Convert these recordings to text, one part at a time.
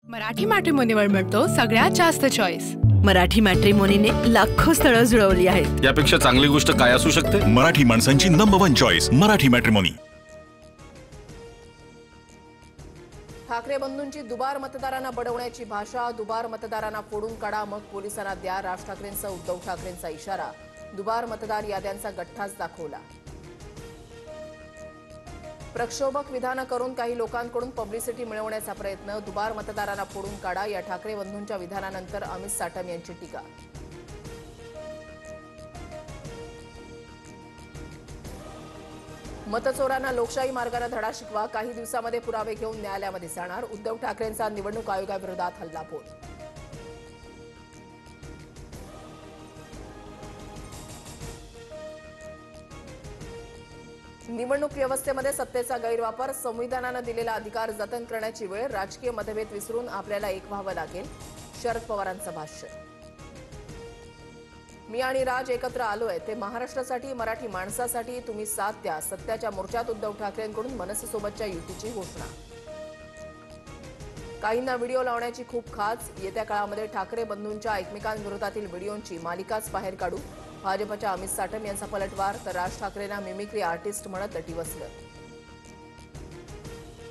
मराठी मॅट्रिमोनीवर मिळतो सगळ्यात जास्त चॉईस। मराठी मॅट्रिमोनीने लाखो स्थळं जुळवली आहेत। यापेक्षा चांगली गोष्ट काय असू शकते? मराठी माणसांची number 1 choice Marathi matrimony. Thackeray बंधूंची दुबार मतदारांना बडवण्याची भाषा, दुबार मतदारांना फोडून काढा मग पोलिसांना द्या। राज ठाकरेंचा उद्धव ठाकरेंचा इशारा, दुबार मतदार याद्यांचा गठ्ठाच दाखवला। प्रक्षोभक विधानं करून काही लोकांकडून पब्लिसिटी मिळवण्याचा प्रयत्न, दुबार मतदारांना फोडून काढा या ठाकरे बंधूंच्या विधानानंतर अमित साटम यांची टीका। मतचोरांना लोकशाही मार्गाने धडा शिकवा, काही दिवसांमध्ये पुरावे घेऊन न्यायालयामध्ये जाणार। उद्धव ठाकरेंचा निवडणूक आयोगाविरोधात हल्लाबोल। निवडणूक व्यवस्थेमध्ये सत्तेचा गैरवापर, संविधानाने दिलेला अधिकार जतन करण्याची वेळ, राजकीय मतभेद विसरून आपल्याला एक व्हावं लागेल, शरद पवारांचं भाष्य। मी आणि राज एकत्र आलोय, ते महाराष्ट्रासाठी, मराठी माणसासाठी, तुम्ही साथ द्या। सत्याच्या मोर्चात उद्धव ठाकरेंकडून मनसेसोबतच्या युतीची घोषणा। काहींना व्हिडिओ लावण्याची खूप खास, येत्या काळामध्ये ठाकरे बंधूंच्या एकमेकांविरोधातील व्हिडिओंची मालिकाच बाहेर काढू। भाजपच्या अमित साटम यांचा पलटवार, तर राज ठाकरेंना मिमिक्री आर्टिस्ट म्हणत डिवचलं।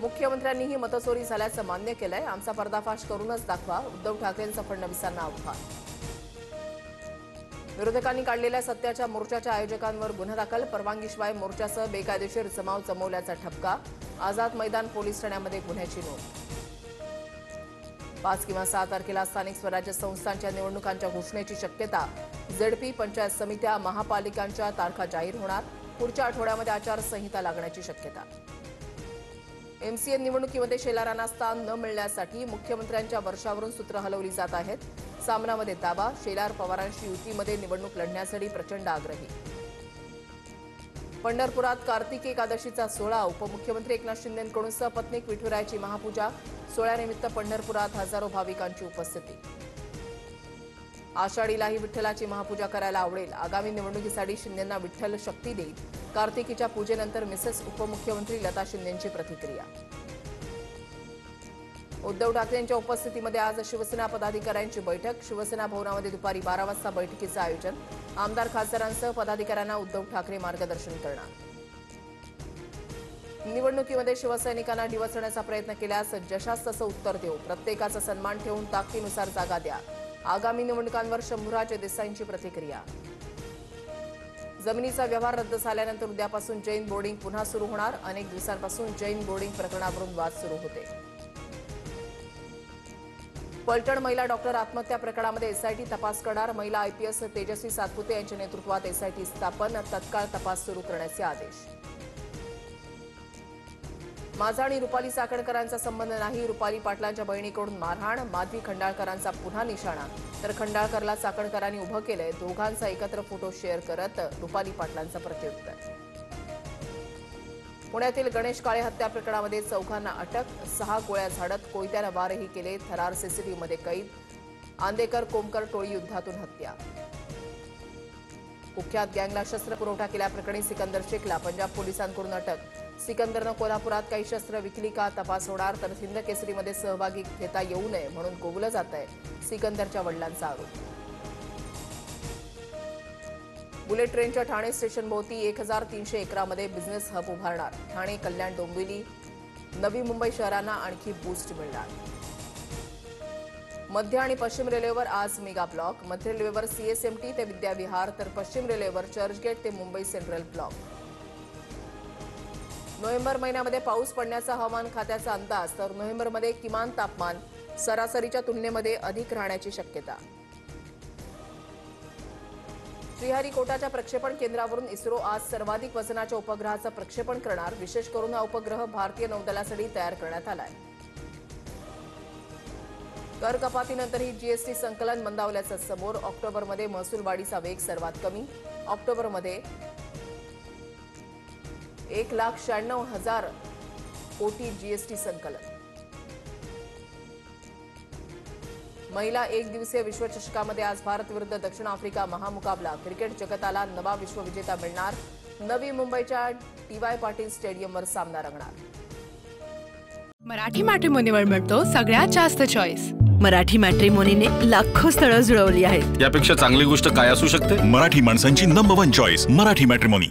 मुख्यमंत्र्यांनीही मतचोरी झाल्याचं मान्य केलंय, आमचा पर्दाफाश करूनच दाखवा, उद्धव ठाकरेंचं फडणवीसांना आव्हान। विरोधकांनी काढलेल्या सत्याच्या मोर्चाच्या आयोजकांवर गुन्हा दाखल, परवानगीशिवाय मोर्चासह बेकायदेशीर जमाव जमवल्याचा ठपका, आझाद मैदान पोलीस ठाण्यामध्ये गुन्ह्याची नोंद। 5 किंवा 6 तारखेला स्थानिक स्वराज्य संस्थांच्या निवडणुकांच्या घोषणेची शक्यता, झेडपी, पंचायत समित्या, महापालिकांच्या तारखा जाहीर होणार, पुढच्या आठवड्यामध्ये आचारसंहिता लागण्याची शक्यता। एमसीए निवडणुकीमध्ये शेलारांना स्थान न मिळण्यासाठी मुख्यमंत्र्यांच्या वर्षावरून सूत्र हलवली जात आहेत। सामनामध्ये दावा, शेलार पवारांशी युतीमध्ये निवडणूक लढण्यासाठी प्रचंड आग्रही। पंढरपुरात कार्तिकी एकादशीचा सोहळा, उपमुख्यमंत्री एकनाथ शिंदेंकडून सपत्नीक विठुरायाची महापूजा, सोहळ्यानिमित्त पंढरपुरात हजारो भाविकांची उपस्थिती। आषाढीलाही विठ्ठलाची महापूजा करायला आवडेल, आगामी निवडणुकीसाठी शिंदेंना विठ्ठल शक्ती देईल, कार्तिकीच्या पूजेनंतर मिसेस उपमुख्यमंत्री लता शिंदेंची प्रतिक्रिया। उद्धव ठाकरेंच्या उपस्थितीमध्ये आज शिवसेना पदाधिकाऱ्यांची बैठक, शिवसेना भवनामध्ये दुपारी 12 वाजता बैठकीचं आयोजन, आमदार खासदारांसह पदाधिकाऱ्यांना उद्धव ठाकरे मार्गदर्शन करणार। निवडणुकीमध्ये शिवसैनिकांना डिवचण्याचा प्रयत्न केल्यास जशास तसं उत्तर देऊ, प्रत्येकाचा सन्मान ठेवून ताकदीनुसार जागा द्या, आगामी निवडणुकांवर शंभूराज देसाईंची प्रतिक्रिया। जमिनीचा व्यवहार रद्द झाल्यानंतर उद्यापासून जैन बोर्डिंग पुन्हा सुरू होणार, अनेक दिवसांपासून जैन बोर्डिंग प्रकरणावरून वाद सुरू होते। पलटण महिला डॉक्टर आत्महत्या प्रकरणामध्ये एसआयटी तपास करणार, महिला आयपीएस तेजस्वी सातपुते यांच्या नेतृत्वात एसआयटी स्थापन, तत्काळ तपास सुरू करण्याचे आदेश। माझा आणि रुपाली चाकणकरांचा संबंध नाही, रुपाली पाटलांच्या बहिणीकडून मारहाण, माधवी खंडाळकरांचा पुन्हा निशाणा, तर खंडाळकरला चाकणकरांनी उभं केलंय, दोघांचा एकत्र फोटो शेअर करत रुपाली पाटलांचं प्रत्युत्तर। पुण्यातील गणेश काळे हत्या प्रकरणामध्ये 4घांना अटक, 6 गोळ्या झाडत कोयत्यानं वारही केले, थरार सीसीटीव्हीमध्ये कैद, आंदेकर कोमकर टोळी युद्धातून हत्या। कुख्यात गँगला शस्त्र पुरवठा केल्याप्रकरणी सिकंदर शेखला पंजाब पोलिसांकडून अटक, सिकंदरनं कोल्हापुरात काही शस्त्र विकली का तपास होणार, तर हिंद केसरीमध्ये सहभागी घेता येऊ नये म्हणून गोवलं जात आहे, सिकंदरच्या वडिलांचा आरोप। बुलेट ट्रेनच्या ठाणे स्टेशनभोवती 1300 एकरामध्ये बिझनेस हब उभारणार, ठाणे, कल्याण, डोंबिवली, नवी मुंबई शहरांना आणखी बूस्ट मिळणार। मध्य आणि पश्चिम रेल्वेवर आज मेगा ब्लॉक, मध्य रेल्वेवर सीएसएमटी ते विद्याविहार, तर पश्चिम रेल्वेवर चर्चगेट ते मुंबई सेंट्रल ब्लॉक। नोव्हेंबर महिन्यामध्ये पाऊस पडण्याचा हवामान खात्याचा अंदाज, तर नोव्हेंबरमध्ये किमान तापमान सरासरीच्या तुलनेमध्ये अधिक राहण्याची शक्यता। श्रीहरिकोटाच्या प्रक्षेपण केंद्रावरून इस्रो आज सर्वाधिक वजनाच्या उपग्रहाचं प्रक्षेपण करणार, विशेष करून हा उपग्रह भारतीय नौदलासाठी तयार करण्यात आलाय। कर कपातीनंतरही जीएसटी संकलन मंदावल्याचं समोर, ऑक्टोबरमध्ये महसूल वाढीचा वेग सर्वात कमी, ऑक्टोबरमध्ये 1,96,000 कोटी जीएसटी संकलन। महिला एकदिवसीय विश्वचषकामध्ये आज भारत विरुद्ध दक्षिण आफ्रिका महामुकाबला, क्रिकेट जगताला नवा विश्वविजेता मिळणार, नवी मुंबईच्या टी.वाय. पाटील स्टेडियमवर सामना रंगणार। मराठी मॅट्रिमोनीवर मिळतो सगळ्यात जास्त चॉईस. मराठी मॅट्रिमोनीने लाखो स्थळं जुळवली आहेत. यापेक्षा चांगली गोष्ट काय असू शकते? मराठी माणसांची number one choice Marathi matrimony.